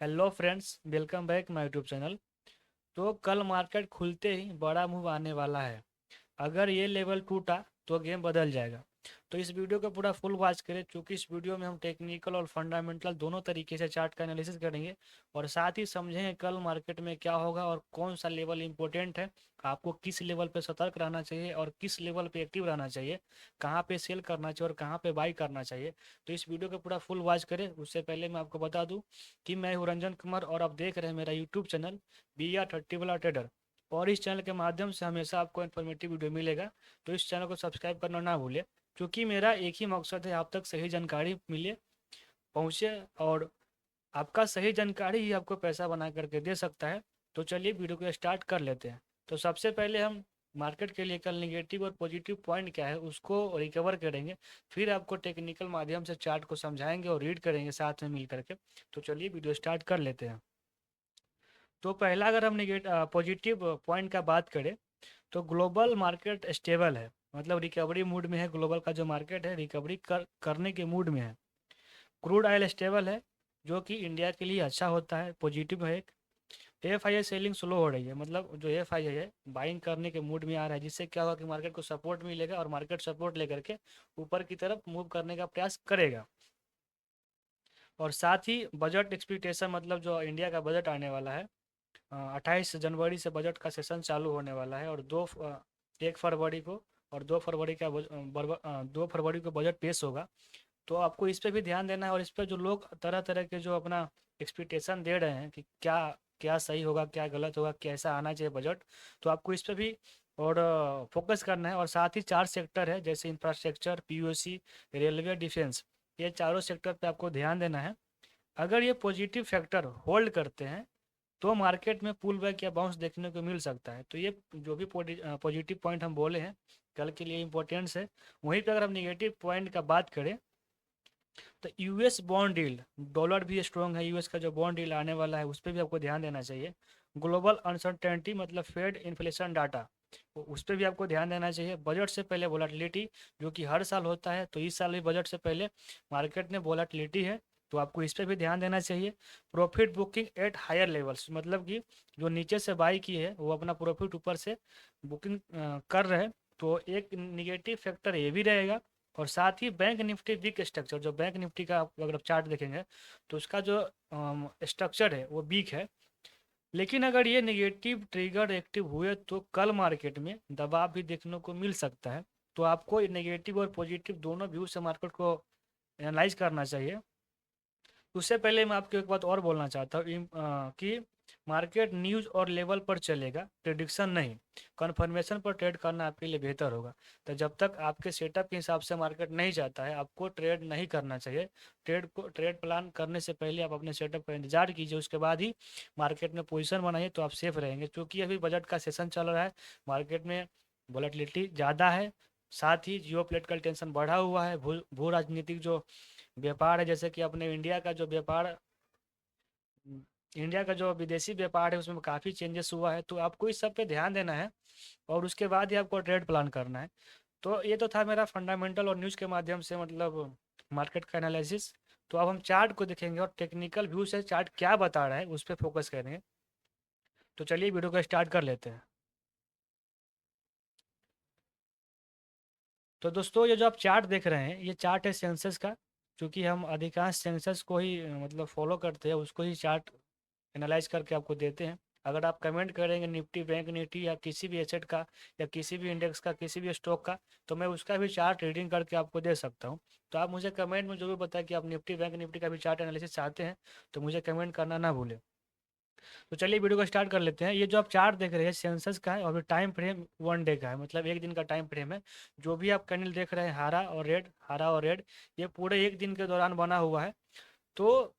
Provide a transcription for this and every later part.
Hello friends, welcome back my YouTube channel. तो कल market खुलते ही बड़ा मूव आने वाला है। अगर ये लेवल टूटा तो गेम बदल जाएगा। तो इस वीडियो को पूरा फुल वॉच करें, क्योंकि इस वीडियो में हम टेक्निकल और फंडामेंटल दोनों तरीके से चार्ट का एनालिसिस करेंगे और साथ ही समझेंगे कल मार्केट में क्या होगा और कौन सा लेवल इंपॉर्टेंट है। आपको किस लेवल पे सतर्क रहना चाहिए और किस लेवल पे एक्टिव रहना चाहिए, कहाँ पे सेल करना चाहिए और कहाँ पे बाई करना चाहिए। तो इस वीडियो को पूरा फुल वॉच करें। उससे पहले मैं आपको बता दूं कि मैं हूं रंजन कुमार और आप देख रहे हैं मेरा यूट्यूब चैनल BR30 वाला ट्रेडर। और इस चैनल के माध्यम से हमेशा आपको इन्फॉर्मेटिव वीडियो मिलेगा। तो इस चैनल को सब्सक्राइब करना ना भूलें, क्योंकि मेरा एक ही मकसद है, आप तक सही जानकारी मिले, पहुँचे। और आपका सही जानकारी ही आपको पैसा बना करके दे सकता है। तो चलिए वीडियो को स्टार्ट कर लेते हैं। तो सबसे पहले हम मार्केट के लिए कल निगेटिव और पॉजिटिव पॉइंट क्या है उसको रिकवर करेंगे। फिर आपको टेक्निकल माध्यम से चार्ट को समझाएंगे और रीड करेंगे साथ में मिल करके। तो चलिए वीडियो स्टार्ट कर लेते हैं। तो पहला, अगर हम पॉजिटिव पॉइंट का बात करें तो ग्लोबल मार्केट स्टेबल है, मतलब रिकवरी मूड में है। ग्लोबल का जो मार्केट है रिकवरी करने के मूड में है। क्रूड ऑयल स्टेबल है, जो कि इंडिया के लिए अच्छा होता है, पॉजिटिव है। एक FII सेलिंग स्लो हो रही है, मतलब जो FII है बाइंग करने के मूड में आ रहा है, जिससे क्या होगा कि मार्केट को सपोर्ट मिलेगा और मार्केट सपोर्ट लेकर के ऊपर की तरफ मूव करने का प्रयास करेगा। और साथ ही बजट एक्सपेक्टेशन, मतलब जो इंडिया का बजट आने वाला है, 28 जनवरी से बजट का सेशन चालू होने वाला है। और 1 फरवरी को और 2 फरवरी का 2 फरवरी को बजट पेश होगा। तो आपको इस पे भी ध्यान देना है। और इस पे जो लोग तरह तरह के जो अपना एक्सपेक्टेशन दे रहे हैं कि क्या क्या सही होगा, क्या गलत होगा, कैसा आना चाहिए बजट, तो आपको इस पे भी और फोकस करना है। और साथ ही 4 सेक्टर है, जैसे इंफ्रास्ट्रक्चर, POC, रेलवे, डिफेंस। ये चारों सेक्टर पे आपको ध्यान देना है। अगर ये पॉजिटिव फैक्टर होल्ड करते हैं तो मार्केट में पुल बैक या बाउंस देखने को मिल सकता है। तो ये जो भी पॉजिटिव पॉइंट हम बोले हैं कल के लिए इम्पोर्टेंस है। वहीं पर अगर हम निगेटिव पॉइंट का बात करें तो US बॉन्ड डील, डॉलर भी स्ट्रॉन्ग है, US का जो बॉन्ड डील आने वाला है उस पर भी आपको ध्यान देना चाहिए। ग्लोबल अनसर्टेनिटी, मतलब फेड इन्फ्लेशन डाटा, उस पर भी आपको ध्यान देना चाहिए। बजट से पहले वोलेटिलिटी, जो कि हर साल होता है, तो इस साल भी बजट से पहले मार्केट में वोलेटिलिटी है, तो आपको इस पर भी ध्यान देना चाहिए। Profit booking at higher levels, मतलब कि जो नीचे से बाई की है वो अपना प्रॉफिट ऊपर से बुकिंग कर रहे हैं। तो एक निगेटिव फैक्टर ये भी रहेगा। और साथ ही बैंक निफ्टी वीक स्ट्रक्चर, जो बैंक निफ्टी का अगर आप चार्ट देखेंगे तो उसका जो स्ट्रक्चर है वो वीक है। लेकिन अगर ये नेगेटिव ट्रिगर एक्टिव हुए तो कल मार्केट में दबाव भी देखने को मिल सकता है। तो आपको नेगेटिव और पॉजिटिव दोनों व्यू से मार्केट को एनालाइज करना चाहिए। उससे पहले मैं आपको एक बात और बोलना चाहता हूँ कि मार्केट न्यूज़ और लेवल पर चलेगा, प्रिडिक्शन नहीं। कन्फर्मेशन पर ट्रेड करना आपके लिए बेहतर होगा। तो जब तक आपके सेटअप के हिसाब से मार्केट नहीं जाता है आपको ट्रेड नहीं करना चाहिए। ट्रेड प्लान करने से पहले आप अपने सेटअप का इंतजार कीजिए, उसके बाद ही मार्केट में पोजीशन बनाइए, तो आप सेफ रहेंगे। क्योंकि अभी बजट का सेशन चल रहा है, मार्केट में वॉलेटिलिटी ज़्यादा है। साथ ही जियो पोलिटिकल टेंशन बढ़ा हुआ है, भू भू राजनीतिक जो व्यापार है, जैसे कि अपने इंडिया का जो विदेशी व्यापार है उसमें काफ़ी चेंजेस हुआ है। तो आपको इस सब पे ध्यान देना है और उसके बाद ही आपको ट्रेड प्लान करना है। तो ये तो था मेरा फंडामेंटल और न्यूज़ के माध्यम से, मतलब मार्केट का एनालिसिस। तो अब हम चार्ट को देखेंगे और टेक्निकल व्यू से चार्ट क्या बता रहा है उस पर फोकस करेंगे। तो चलिए वीडियो को स्टार्ट कर लेते हैं। तो दोस्तों, ये जो आप चार्ट देख रहे हैं ये चार्ट है सेंसस का। क्योंकि हम अधिकांश सेंसस को ही मतलब फॉलो करते हैं, उसको ही चार्ट एनालाइज करके आपको देते हैं। अगर आप कमेंट करेंगे निफ्टी, बैंक निफ्टी या किसी भी एसेट का या किसी भी इंडेक्स का, किसी भी स्टॉक का, तो मैं उसका भी चार्ट रीडिंग करके आपको दे सकता हूँ। तो आप मुझे कमेंट में जरूर बताएं कि आप निफ्टी, बैंक निफ्टी का भी चार्ट एनालिसिस चाहते हैं, तो मुझे कमेंट करना ना भूलें। तो चलिए वीडियो को स्टार्ट कर लेते हैं। ये जो आप चार्ट देख रहे हैं सेंसस का है और टाइम फ्रेम 1 डे का है, मतलब एक दिन का टाइम फ्रेम है। जो भी आप कैंडल देख रहे हैं हरा और रेड, हरा और रेड, ये पूरे एक दिन के दौरान बना हुआ है। तो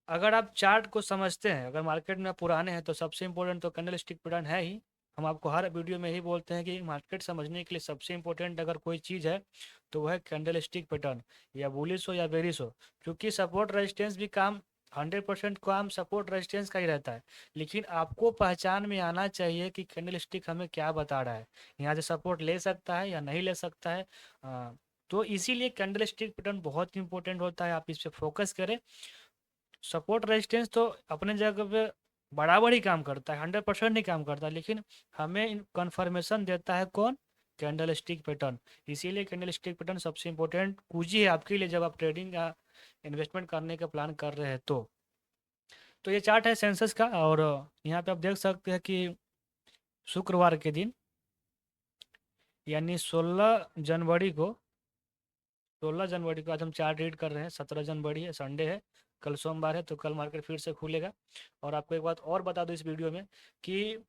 अगर आप चार्ट को समझते हैं, अगर मार्केट में आप पुराने हैं, तो सबसे इंपॉर्टेंट तो कैंडल स्टिक पैटर्न है ही। हम आपको हर वीडियो में ही बोलते हैं कि मार्केट समझने के लिए सबसे इंपॉर्टेंट अगर कोई चीज़ है तो वह है कैंडल स्टिक पैटर्न, या बुलिश हो या बेरिश हो। क्योंकि सपोर्ट रेजिस्टेंस भी काम 100% काम सपोर्ट रेजिस्टेंस का ही रहता है। लेकिन आपको पहचान में आना चाहिए कि कैंडल स्टिक हमें क्या बता रहा है, यहाँ से सपोर्ट ले सकता है या नहीं ले सकता है। तो इसीलिए कैंडल स्टिक पैटर्न बहुत इंपॉर्टेंट होता है, आप इस पर फोकस करें। सपोर्ट रेजिस्टेंस तो अपने जगह पे बराबर ही काम करता है, 100% ही काम करता है, लेकिन हमें कन्फर्मेशन देता है कौन? Candle stick pattern. इसीलिए कैंडल स्टिक पैटर्न सबसे इम्पोर्टेंट कुंजी है आपके लिए, जब आप ट्रेडिंग या इन्वेस्टमेंट करने का प्लान कर रहे हैं तो ये चार्ट है सेंसस का। और यहाँ पे आप देख सकते हैं कि शुक्रवार के दिन यानी 16 जनवरी को आज हम चार्ट रीड कर रहे हैं। 17 जनवरी है, संडे है, कल सोमवार है, तो कल मार्केट फिर से खुलेगा। और आपको एक बात और बता दूं इस वीडियो में कि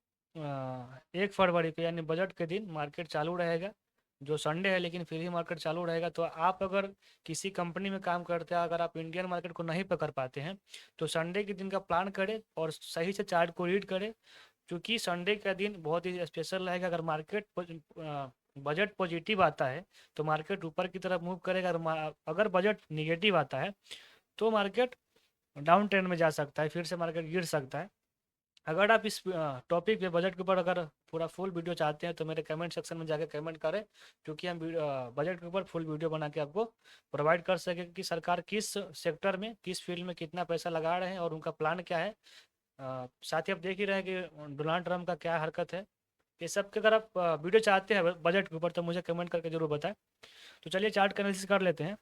1 फरवरी को यानी बजट के दिन मार्केट चालू रहेगा, जो संडे है, लेकिन फिर ही मार्केट चालू रहेगा। तो आप अगर किसी कंपनी में काम करते हैं, अगर आप इंडियन मार्केट को नहीं पकड़ पाते हैं, तो संडे के दिन का प्लान करें और सही से चार्ट को रीड करें, क्योंकि संडे का दिन बहुत ही स्पेशल रहेगा। अगर मार्केट बजट पॉजिटिव आता है तो मार्केट ऊपर की तरफ मूव करेगा, और अगर बजट निगेटिव आता है तो मार्केट डाउन ट्रेंड में जा सकता है, फिर से मार्केट गिर सकता है। अगर आप इस टॉपिक पे बजट के ऊपर अगर पूरा फुल वीडियो चाहते हैं तो मेरे कमेंट सेक्शन में जाकर कमेंट करें, क्योंकि हम बजट के ऊपर फुल वीडियो बना के आपको प्रोवाइड कर सकें कि सरकार किस सेक्टर में, किस फील्ड में कितना पैसा लगा रहे हैं और उनका प्लान क्या है। साथ ही आप देख ही रहे हैं कि डोनाल्ड ट्रंप का क्या हरकत है। ये सब के अगर आप वीडियो चाहते हैं बजट के ऊपर तो मुझे कमेंट करके जरूर बताएं। तो चलिए चार्ट का एनालिसिस कर लेते हैं।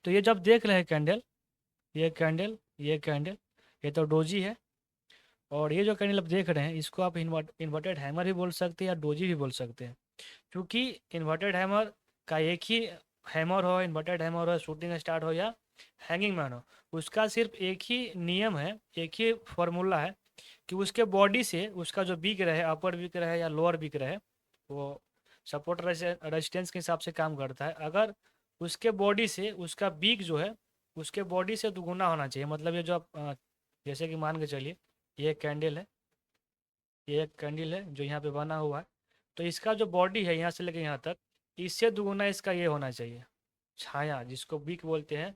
तो ये जब देख रहे हैं कैंडल, ये कैंडल, ये कैंडल, ये तो डोजी है। और ये जो कैंडल आप देख रहे हैं इसको आप इन्वर्टेड हैमर भी बोल सकते हैं या डोजी भी बोल सकते हैं, क्योंकि इन्वर्टेड हैमर का एक ही हैमर हो, इन्वर्टेड हैमर हो, शूटिंग स्टार हो या हैंगिंग मैन हो, उसका सिर्फ एक ही नियम है, एक ही फॉर्मूला है कि उसके बॉडी से उसका जो बिक रहे, अपर बिक रहे या लोअर बिक रहे, वो सपोर्ट रेजिस्टेंस के हिसाब से काम करता है। अगर उसके बॉडी से उसका बिक जो है उसके बॉडी से दुगुना होना चाहिए। मतलब ये जो आप जैसे कि मान के चलिए ये एक कैंडल है, ये एक कैंडल है जो यहाँ पे बना हुआ है, तो इसका जो बॉडी है यहाँ से लेकर यहाँ तक, इससे दुगुना इसका ये होना चाहिए छाया, जिसको बिक बोलते हैं,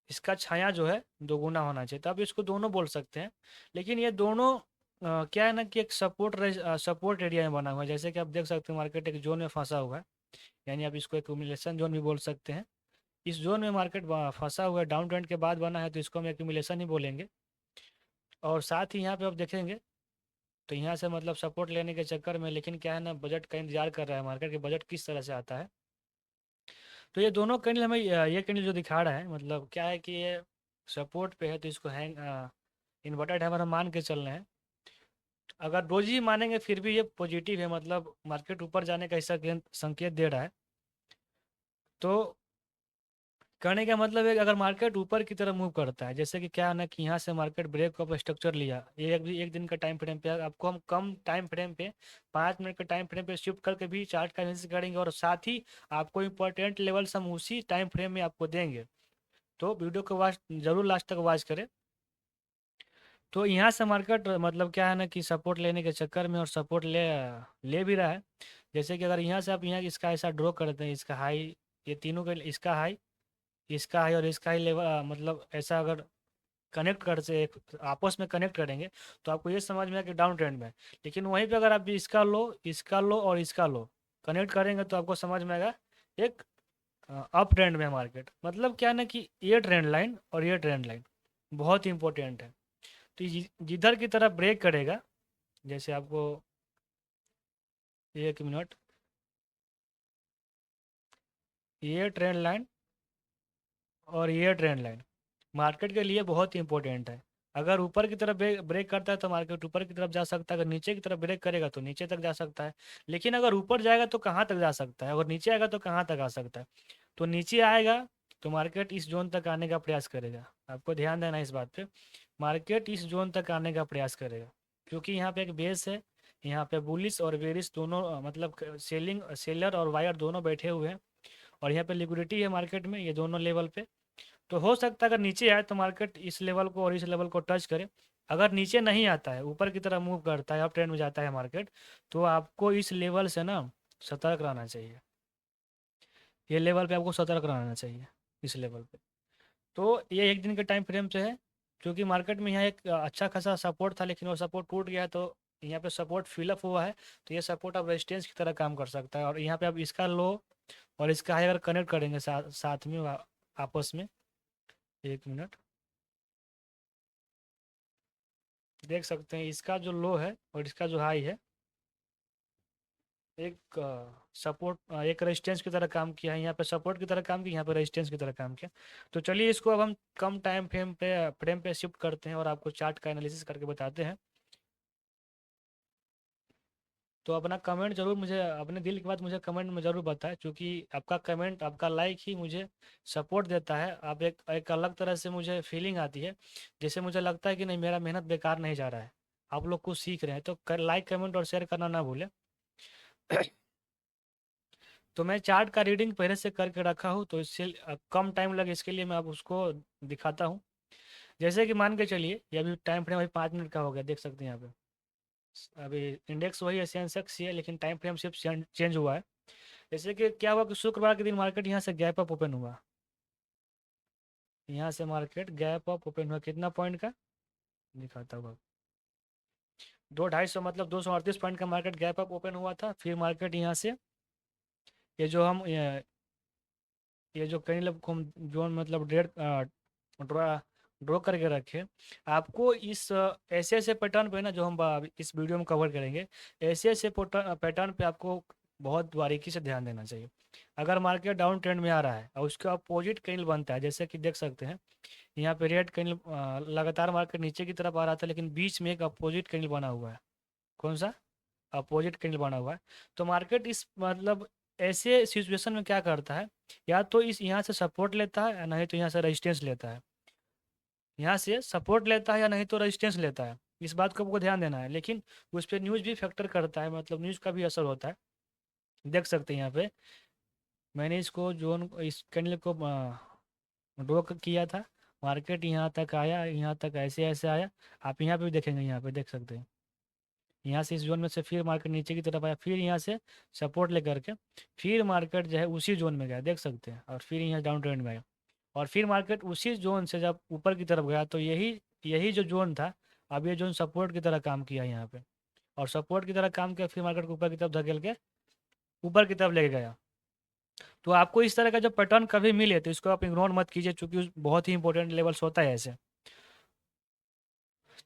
इसका छाया जो है दोगुना होना चाहिए, तब इसको दोनों बोल सकते हैं। लेकिन ये दोनों क्या है ना कि एक सपोर्ट एरिया में बना हुआ है। जैसे कि आप देख सकते हैं मार्केट एक जोन में फंसा हुआ है, यानी आप इसको एक्यूमुलेशन जोन भी बोल सकते हैं। इस जोन में मार्केट फंसा हुआ है, डाउन ट्रेंड के बाद बना है, तो इसको हम एक्यूमुलेशन ही बोलेंगे। और साथ ही यहाँ पे आप देखेंगे तो यहाँ से मतलब सपोर्ट लेने के चक्कर में, लेकिन क्या है ना बजट का इंतजार कर रहा है मार्केट के, बजट किस तरह से आता है। तो ये दोनों कैंडल हमें ये कैंडल जो दिखा रहा है मतलब क्या है कि ये सपोर्ट पे है, तो इसको हैंग इन्वर्टेड हैमर हम मान के चल रहे हैं। अगर डोजी मानेंगे फिर भी ये पॉजिटिव है, मतलब मार्केट ऊपर जाने का ऐसा संकेत दे रहा है। तो कहने का मतलब है कि अगर मार्केट ऊपर की तरफ मूव करता है, जैसे कि क्या है ना कि यहाँ से मार्केट ब्रेक ऑफ स्ट्रक्चर लिया, ये एक दिन का टाइम फ्रेम पे, आपको हम कम टाइम फ्रेम पे 5 मिनट के टाइम फ्रेम पे शिफ्ट करके भी चार्ट का एनालिसिस करेंगे, और साथ ही आपको इंपॉर्टेंट लेवल्स हम उसी टाइम फ्रेम में आपको देंगे। तो वीडियो को वॉच जरूर लास्ट तक वॉच करें। तो यहाँ से मार्केट मतलब क्या है ना कि सपोर्ट लेने के चक्कर में, और सपोर्ट ले ले भी रहा है। जैसे कि अगर यहाँ से आप यहाँ इसका ऐसा ड्रॉ करते हैं, इसका हाई, ये तीनों का इसका हाई, इसका हाई और इसका हाई लेवल, मतलब ऐसा अगर कनेक्ट कर से आपस में कनेक्ट करेंगे तो आपको ये समझ में आए कि डाउन ट्रेंड में है। लेकिन वहीं पे अगर आप इसका लो और इसका लो कनेक्ट करेंगे तो आपको समझ में आएगा एक अप ट्रेंड में है मार्केट। मतलब क्या है ना कि ये ट्रेंड लाइन और ये ट्रेंड लाइन बहुत इंपॉर्टेंट है। तो जिधर की तरफ ब्रेक करेगा, जैसे आपको 1 मिनट, ये ट्रेंड लाइन और ये ट्रेंड लाइन मार्केट के लिए बहुत ही इंपॉर्टेंट है। अगर ऊपर की तरफ ब्रेक करता है तो मार्केट ऊपर की तरफ जा सकता है, अगर नीचे की तरफ ब्रेक करेगा तो नीचे तक जा सकता है। लेकिन अगर ऊपर जाएगा तो कहाँ तक जा सकता है, अगर नीचे आएगा तो कहाँ तक आ सकता है। तो नीचे आएगा तो मार्केट इस जोन तक आने का प्रयास करेगा, आपको ध्यान देना इस बात पे। मार्केट इस जोन तक आने का प्रयास करेगा, क्योंकि यहाँ पे एक बेस है, यहाँ पे बुलिस और बेरिस दोनों मतलब सेलिंग सेलर और वायर दोनों बैठे हुए हैं, और यहाँ पे लिक्विडिटी है मार्केट में ये दोनों लेवल पे। तो हो सकता है अगर नीचे आए तो मार्केट इस लेवल को और इस लेवल को टच करे। अगर नीचे नहीं आता है, ऊपर की तरफ मूव करता है, अप ट्रेंड में जाता है मार्केट, तो आपको इस लेवल से ना सतर्क रहना चाहिए। ये लेवल पे आपको सतर्क रहना चाहिए, इस लेवल पे। तो ये एक दिन के टाइम फ्रेम से है, क्योंकि मार्केट में यहाँ एक अच्छा खासा सपोर्ट था, लेकिन वो सपोर्ट टूट गया, तो यहाँ पे सपोर्ट फिलअप हुआ है। तो ये सपोर्ट अब रेजिस्टेंस की तरह काम कर सकता है, और यहाँ पे आप इसका लो और इसका हाई अगर कनेक्ट करेंगे साथ में आपस में, एक मिनट, देख सकते हैं इसका जो लो है और इसका जो हाई है एक सपोर्ट एक रेजिस्टेंस की तरह काम किया है। यहाँ पे सपोर्ट की तरह काम किया, यहाँ पे रेजिस्टेंस की तरह काम किया। तो चलिए इसको अब हम कम टाइम फ्रेम पे शिफ्ट करते हैं और आपको चार्ट का एनालिसिस करके बताते हैं। तो अपना कमेंट जरूर मुझे, अपने दिल की बात मुझे कमेंट में ज़रूर बताएं, क्योंकि आपका कमेंट, आपका लाइक ही मुझे सपोर्ट देता है। आप एक अलग तरह से मुझे फीलिंग आती है, जैसे मुझे लगता है कि नहीं, मेरा मेहनत बेकार नहीं जा रहा है, आप लोग कुछ सीख रहे हैं। तो लाइक कमेंट और शेयर करना ना भूलें। तो मैं चार्ट का रीडिंग पहले से करके रखा हूँ, तो इससे कम टाइम लगे इसके लिए मैं अब उसको दिखाता हूँ। जैसे कि मान के चलिए ये अभी टाइम फ्रेम अभी 5 मिनट का हो गया, देख सकते हैं यहाँ पे। अभी इंडेक्स वही है, सेंसेक्स ही है, लेकिन टाइम फ्रेम सिर्फ चेंज हुआ है। जैसे कि क्या हुआ कि शुक्रवार के दिन मार्केट यहाँ से गैप अप ओपन हुआ, यहाँ से मार्केट गैप अप ओपन हुआ कितना पॉइंट का दिखाता हुआ, 2-250, मतलब 238 पॉइंट का मार्केट गैप अप ओपन हुआ था। फिर मार्केट यहाँ से ये जो हम ये जो कहीं लोग को हम जोन मतलब डेढ़ ड्रॉ ड्रॉ करके रखे, आपको इस ऐसे ऐसे पैटर्न पे ना, जो हम इस वीडियो में कवर करेंगे, ऐसे ऐसे पैटर्न पे आपको बहुत बारीकी से ध्यान देना चाहिए। अगर मार्केट डाउन ट्रेंड में आ रहा है और उसके अपोजिट कैंडल बनता है, जैसे कि देख सकते हैं यहाँ पे रेड कैंडल, लगातार मार्केट नीचे की तरफ आ रहा था, लेकिन बीच में एक अपोजिट कैंडल बना हुआ है। कौन सा अपोजिट कैंडल बना हुआ है? तो मार्केट इस मतलब ऐसे सिचुएशन में क्या करता है, या तो इस यहाँ से सपोर्ट लेता है या नहीं तो यहाँ से रेजिस्टेंस लेता है। यहाँ से सपोर्ट लेता है या नहीं तो रेजिस्टेंस लेता है, इस बात को आपको ध्यान देना है। लेकिन उस पर न्यूज़ भी फैक्टर करता है, मतलब न्यूज़ का भी असर होता है। देख सकते हैं यहाँ पे मैंने इसको जोन, इस कैंडल को ड्रॉ किया था। मार्केट यहाँ तक आया, यहाँ तक ऐसे ऐसे आया। आप यहाँ पे भी देखेंगे, यहाँ पे देख सकते हैं यहाँ से इस जोन में से फिर मार्केट नीचे की तरफ आया, फिर यहाँ से सपोर्ट लेकर के फिर मार्केट जो है उसी जोन में गया, देख सकते हैं, और फिर यहाँ डाउन ट्रेंड में गया। और फिर मार्केट उसी जोन से जब ऊपर की तरफ गया, तो यही यही जो जोन था, अब ये जोन सपोर्ट की तरह काम किया यहाँ पे, और सपोर्ट की तरह काम किया, फिर मार्केट को ऊपर की तरफ धकेल के ऊपर की तरफ लेके गया। तो आपको इस तरह का जब पैटर्न कभी मिले तो इसको आप इग्नोर मत कीजिए, क्योंकि बहुत ही इंपॉर्टेंट लेवल्स होता है ऐसे।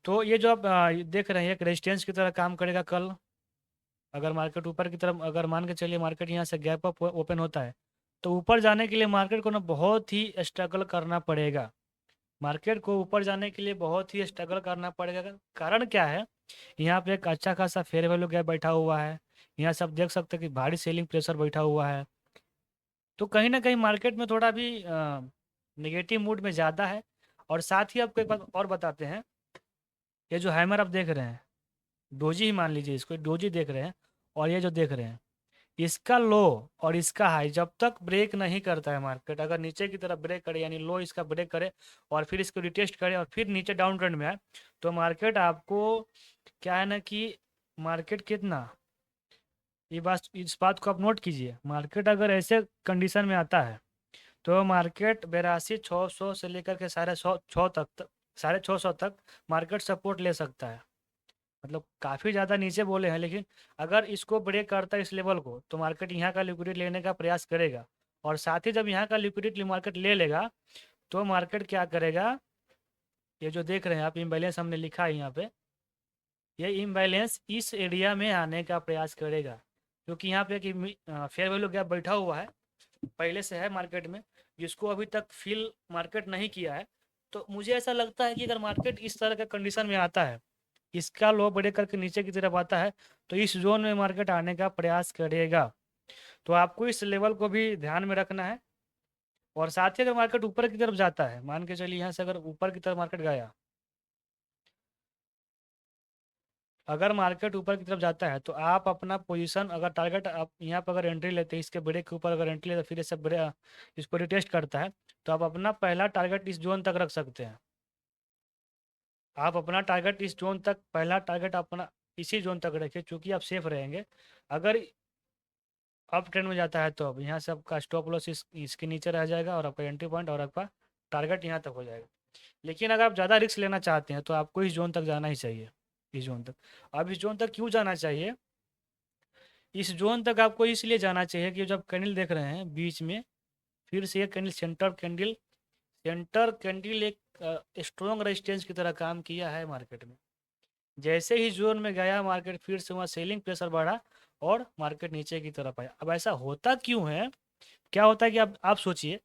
तो ये जो आप देख रहे हैं एक रेजिस्टेंस की तरह काम करेगा कल। अगर मार्केट ऊपर की तरफ, अगर मान के चलिए मार्केट यहाँ से गैप अप ओपन होता है, तो ऊपर जाने के लिए मार्केट को ना बहुत ही स्ट्रगल करना पड़ेगा। मार्केट को ऊपर जाने के लिए बहुत ही स्ट्रगल करना पड़ेगा। कारण क्या है, यहाँ पे एक अच्छा खासा फेयर वैल्यू गैप बैठा हुआ है। यहाँ सब देख सकते हैं कि भारी सेलिंग प्रेशर बैठा हुआ है। तो कहीं ना कहीं मार्केट में थोड़ा भी नेगेटिव मूड में ज़्यादा है। और साथ ही आपको एक बात और बताते हैं, ये जो हैमर आप देख रहे हैं, डोजी ही मान लीजिए इसको, डोजी देख रहे हैं, और ये जो देख रहे हैं, इसका लो और इसका हाई जब तक ब्रेक नहीं करता है मार्केट, अगर नीचे की तरफ ब्रेक करे, यानी लो इसका ब्रेक करे और फिर इसको रिटेस्ट करे और फिर नीचे डाउन ट्रेंड में आए, तो मार्केट आपको क्या है ना कि मार्केट कितना, ये बात, इस बात को आप नोट कीजिए, मार्केट अगर ऐसे कंडीशन में आता है तो मार्केट 82,600 से लेकर के 650 तक 650 तक मार्केट सपोर्ट ले सकता है। मतलब काफ़ी ज़्यादा नीचे बोले हैं, लेकिन अगर इसको ब्रेक करता है इस लेवल को, तो मार्केट यहाँ का लिक्विडिटी लेने का प्रयास करेगा। और साथ ही जब यहाँ का लिक्विडिटी मार्केट ले लेगा, तो मार्केट क्या करेगा, ये जो देख रहे हैं आप इम्बैलेंस हमने लिखा है यहाँ पे, ये इम्बैलेंस इस एरिया में आने का प्रयास करेगा, क्योंकि यहाँ पे एक फेयर वैल्यू गैप बैठा हुआ है पहले से है मार्केट में, जिसको अभी तक फिल मार्केट नहीं किया है। तो मुझे ऐसा लगता है कि अगर मार्केट इस तरह का कंडीशन में आता है, इसका लो ब्रेक करके नीचे की तरफ आता है, तो इस जोन में मार्केट आने का प्रयास करेगा। तो आपको इस लेवल को भी ध्यान में रखना है। और साथ ही अगर मार्केट ऊपर की तरफ जाता है, मान के चलिए यहाँ से अगर ऊपर की तरफ मार्केट गया, अगर मार्केट ऊपर की तरफ जाता है, तो आप अपना पोजीशन, अगर टारगेट आप यहाँ पर अगर एंट्री लेते हैं, इसके ब्रेक के ऊपर अगर एंट्री लेते फिर इसे इसको रिटेस्ट करता है, तो आप अपना पहला टारगेट इस जोन तक रख सकते हैं। आप अपना टारगेट इस जोन तक, पहला टारगेट अपना इसी जोन तक रखिए, क्योंकि आप सेफ रहेंगे। अगर अप ट्रेंड में जाता है, तो अब यहाँ से आपका स्टॉप लॉस इसके नीचे रह जाएगा, और आपका एंट्री पॉइंट और आपका टारगेट यहाँ तक हो जाएगा। लेकिन अगर आप ज़्यादा रिस्क लेना चाहते हैं, तो आपको इस जोन तक जाना ही चाहिए, इस जोन तक। अब इस जोन तक क्यों जाना चाहिए, इस जोन तक आपको इसलिए जाना चाहिए कि जब कैंडल देख रहे हैं बीच में, फिर से ये कैंडल इंटर कैंडिल एक स्ट्रॉन्ग रेजिस्टेंस की तरह काम किया है मार्केट में। जैसे ही जोन में गया मार्केट, फिर से वहाँ सेलिंग प्रेशर बढ़ा और मार्केट नीचे की तरफ आया। अब ऐसा होता क्यों है? क्या होता है कि आप सोचिए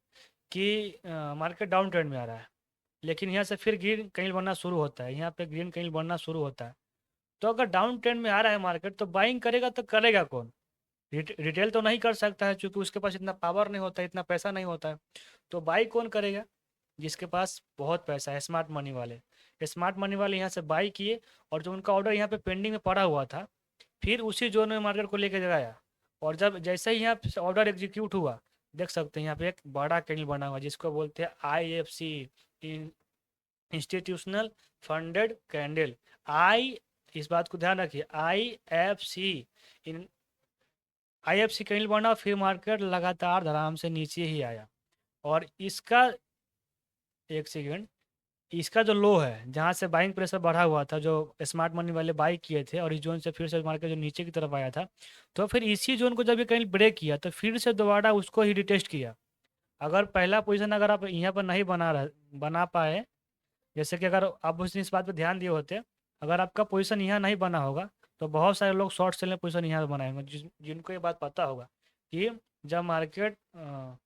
कि मार्केट डाउन ट्रेंड में आ रहा है, लेकिन यहाँ से फिर ग्रीन कैंडल बनना शुरू होता है, यहाँ पे ग्रीन कैंडल बनना शुरू होता है। तो अगर डाउन ट्रेंड में आ रहा है मार्केट, तो बाइंग करेगा तो करेगा कौन? रिटेल तो नहीं कर सकता है, क्योंकि उसके पास इतना पावर नहीं होता है, इतना पैसा नहीं होता है। तो बाई कौन करेगा? जिसके पास बहुत पैसा है, स्मार्ट मनी वाले। स्मार्ट मनी वाले यहाँ से बाई किए, और जो उनका ऑर्डर यहाँ पे पेंडिंग में पड़ा हुआ था, फिर उसी जोन में मार्केट को लेके गया। और जब जैसे ही यहाँ पे ऑर्डर एग्जीक्यूट हुआ, देख सकते हैं यहाँ पे एक बड़ा कैंडल बना हुआ, जिसको बोलते हैं IFC, इंस्टीट्यूशनल फंडेड कैंडल। आई इस बात को ध्यान रखिए, IFC, इन IFC कैंडल बना, फिर मार्केट लगातार आराम से नीचे ही आया। और इसका एक सेकेंड, इसका जो लो है, जहाँ से बाइंग प्रेशर बढ़ा हुआ था, जो स्मार्ट मनी वाले बाई किए थे, और इस जोन से फिर से मार्केट जो नीचे की तरफ आया था, तो फिर इसी जोन को जब ये कहीं ब्रेक किया, तो फिर से दोबारा उसको ही रिटेस्ट किया। अगर पहला पोजीशन अगर आप यहाँ पर नहीं बना पाए, जैसे कि अगर आप उस दिन इस बात पर ध्यान दिए होते, अगर आपका पोजीशन यहाँ नहीं बना होगा, तो बहुत सारे लोग शॉर्ट सेल में पोजीशन यहाँ बनाएंगे, जिनको ये बात पता होगा कि जब मार्केट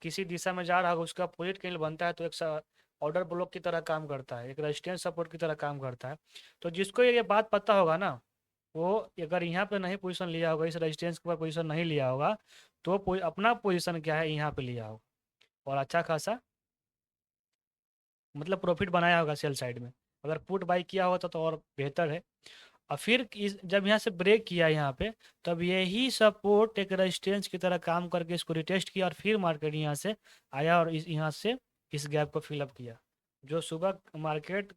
किसी दिशा में जा रहा होगा, उसका अपोजिट कैंडल बनता है, तो एक ऑर्डर ब्लॉक की तरह काम करता है, एक रेजिस्टेंस सपोर्ट की तरह काम करता है। तो जिसको ये बात पता होगा ना, वो अगर यहाँ पे नहीं पोजीशन लिया होगा, इस रेजिस्टेंस के ऊपर पोजीशन नहीं लिया होगा, तो अपना पोजीशन क्या है, यहाँ पे लिया होगा, और अच्छा खासा मतलब प्रॉफिट बनाया होगा सेल साइड में। अगर पुट बाई किया होता तो और बेहतर है। और फिर जब यहाँ से ब्रेक किया यहाँ पे, तब यही सपोर्ट एक रेजिस्टेंस की तरह काम करके इसको रिटेस्ट किया, और फिर मार्केट यहाँ से आया, और यहाँ से इस गैप को फिलअप किया। जो सुबह मार्केट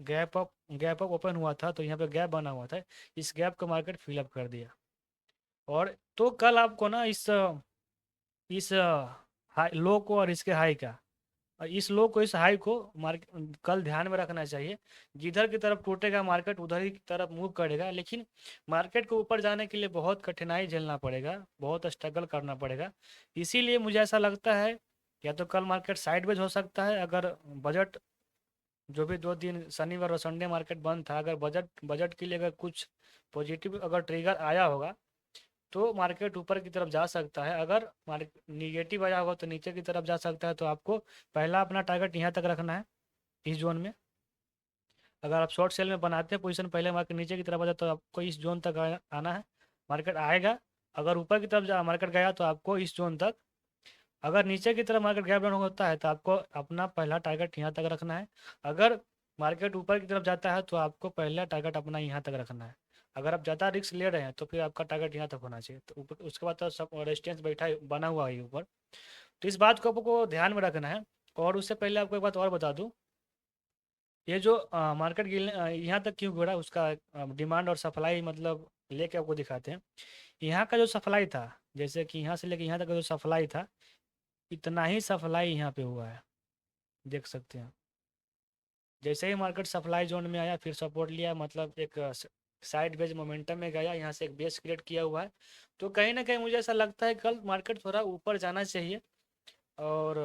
गैप अप ओपन हुआ था, तो यहाँ पे गैप बना हुआ था, इस गैप को मार्केट फिलअप कर दिया। और तो कल आपको ना इस हाई लो को और इसके हाई का, और इस लो को, इस हाई को मार्केट कल ध्यान में रखना चाहिए। जिधर की तरफ टूटेगा मार्केट, उधर ही की तरफ मूव करेगा, लेकिन मार्केट को ऊपर जाने के लिए बहुत कठिनाई झेलना पड़ेगा, बहुत स्ट्रगल करना पड़ेगा। इसीलिए मुझे ऐसा लगता है, या तो कल मार्केट साइडवेज हो सकता है, अगर बजट, जो भी 2 दिन शनिवार और संडे मार्केट बंद था, अगर बजट बजट के लिए अगर कुछ पॉजिटिव अगर ट्रिगर आया होगा, तो मार्केट ऊपर की तरफ जा सकता है। अगर मार्केट निगेटिव आया होगा, तो नीचे की तरफ जा सकता है। तो आपको पहला अपना टारगेट यहाँ तक रखना है, इस जोन में। अगर आप शॉर्ट सेल में बनाते हैं पोजीशन, पहले मार्केट नीचे की तरफ आ जाए, तो आपको इस जोन तक आना है। मार्केट आएगा, अगर ऊपर की तरफ जा मार्केट गया, तो आपको इस जोन तक। अगर नीचे की तरफ मार्केट गैप डाउन होता है, तो आपको अपना पहला टारगेट यहाँ तक रखना है। अगर मार्केट ऊपर की तरफ जाता है, तो आपको पहला टारगेट अपना यहाँ तक रखना है। अगर आप ज़्यादा रिस्क ले रहे हैं, तो फिर आपका टारगेट यहाँ तक होना चाहिए। तो ऊपर उसके बाद तो सब रेजिस्टेंस बैठा बना हुआ है ऊपर। तो इस बात को आपको ध्यान में रखना है। और उससे पहले आपको एक बात और बता दूँ, ये जो मार्केट यहाँ तक क्यों गिरा, उसका डिमांड और सप्लाई मतलब लेके आपको दिखाते हैं। यहाँ का जो सप्लाई था, जैसे कि यहाँ से लेके यहाँ तक का जो सप्लाई था, इतना ही सप्लाई यहाँ पे हुआ है, देख सकते हैं। जैसे ही मार्केट सप्लाई जोन में आया, फिर सपोर्ट लिया, मतलब एक साइड बेज मोमेंटम में गया, यहाँ से एक बेस क्रिएट किया हुआ है। तो कहीं ना कहीं मुझे ऐसा लगता है कल मार्केट थोड़ा ऊपर जाना चाहिए, और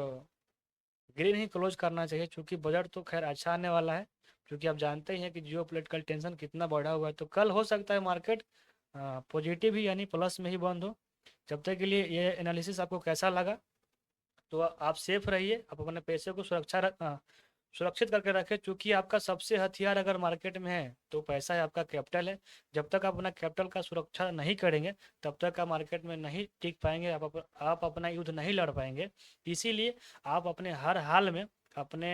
ग्रीन ही क्लोज करना चाहिए, क्योंकि बजट तो खैर अच्छा आने वाला है। क्योंकि आप जानते ही हैं कि जियो पोलिटिकल टेंशन कितना बढ़ा हुआ है। तो कल हो सकता है मार्केट पॉजिटिव ही, यानी प्लस में ही बंद हो। जब तक के लिए ये एनालिसिस आपको कैसा लगा, तो आप सेफ रहिए, आप अपने पैसे को सुरक्षित करके रखें। क्योंकि आपका सबसे हथियार अगर मार्केट में है, तो पैसा है, आपका कैपिटल है। जब तक आप अपना कैपिटल का सुरक्षा नहीं करेंगे, तब तक आप मार्केट में नहीं टिक पाएंगे, आप अपना युद्ध नहीं लड़ पाएंगे। इसीलिए आप अपने हर हाल में अपने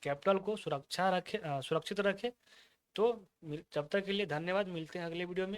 कैपिटल को सुरक्षित रखें। तो जब तक के लिए धन्यवाद, मिलते हैं अगले वीडियो में।